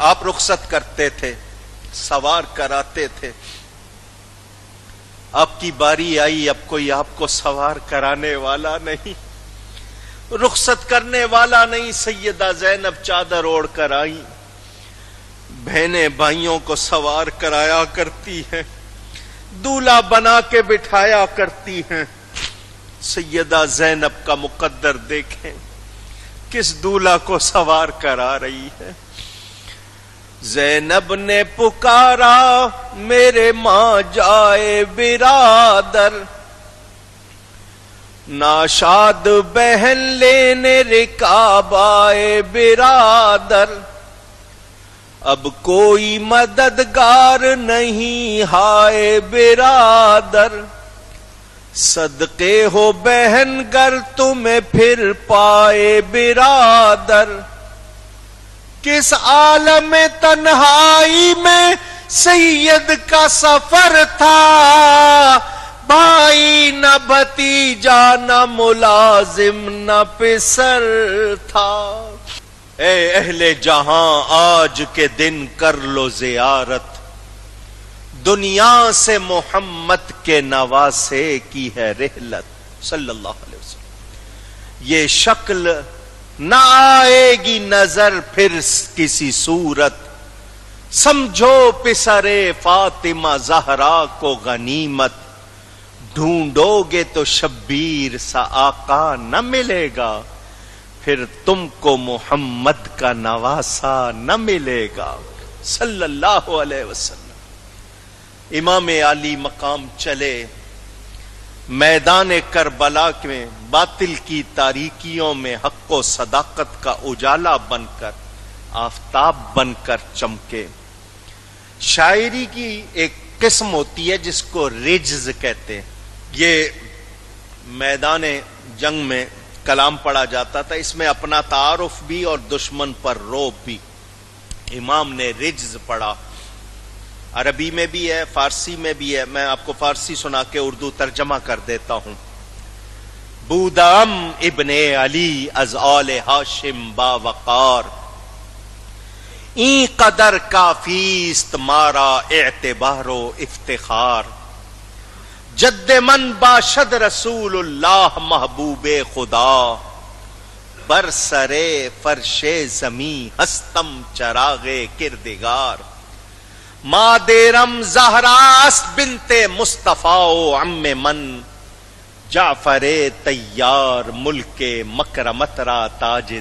آپ رخصت کرتے تھے، سوار کراتے تھے، آپ کی باری آئی، اب کوئی آپ کو سوار کرانے والا نہیں، رخصت کرنے والا نہیں۔ سیدہ زینب چادر اوڑھ کر آئی، بہنیں بھائیوں کو سوار کرایا کرتی ہیں، دولہا بنا کے بٹھایا کرتی ہیں۔ سیدہ زینب کا مقدر دیکھیں، کس دولہا کو سوار کرا رہی ہے۔ زینب نے پکارا میرے ماں جائے برادر، ناشاد بہن لینے رکاب آئے برادر، اب کوئی مددگار نہیں ہائے برادر، صدقے ہو بہن گر تمہیں پھر پائے برادر۔ کس عالم تنہائی میں سید کا سفر تھا، بھائی نہ بھتیجا نہ ملازم نہ پسر تھا۔ اے اہل جہاں آج کے دن کر لو زیارت، دنیا سے محمد کے نواسے کی ہے رحلت صلی اللہ علیہ وسلم۔ یہ شکل نہ آئے گی نظر پھر کسی صورت، سمجھو پسرے فاطمہ زہرا کو غنیمت، ڈھونڈو گے تو شبیر سا آقا نہ ملے گا، پھر تم کو محمد کا نواسا نہ ملے گا صلی اللہ علیہ وسلم۔ امام علی مقام چلے، میدان کربلا میں باطل کی تاریکیوں میں حق و صداقت کا اجالا بن کر، آفتاب بن کر چمکے۔ شاعری کی ایک قسم ہوتی ہے جس کو رجز کہتے ہیں، یہ میدان جنگ میں کلام پڑھا جاتا تھا، اس میں اپنا تعارف بھی اور دشمن پر روب بھی۔ امام نے رجز پڑھا، عربی میں بھی ہے، فارسی میں بھی ہے، میں آپ کو فارسی سنا کے اردو ترجمہ کر دیتا ہوں۔ بودام ابن علی از آل ہاشم با وقار، این قدر کافیست مارا اعتبار و افتخار، جد من باشد رسول اللہ محبوب خدا، بر سر فرش زمیں ہستم چراغ کردگار، مادرم زہراست بنت مصطفیٰ و عم من، جعفر طیار ملک مکرمت را تاج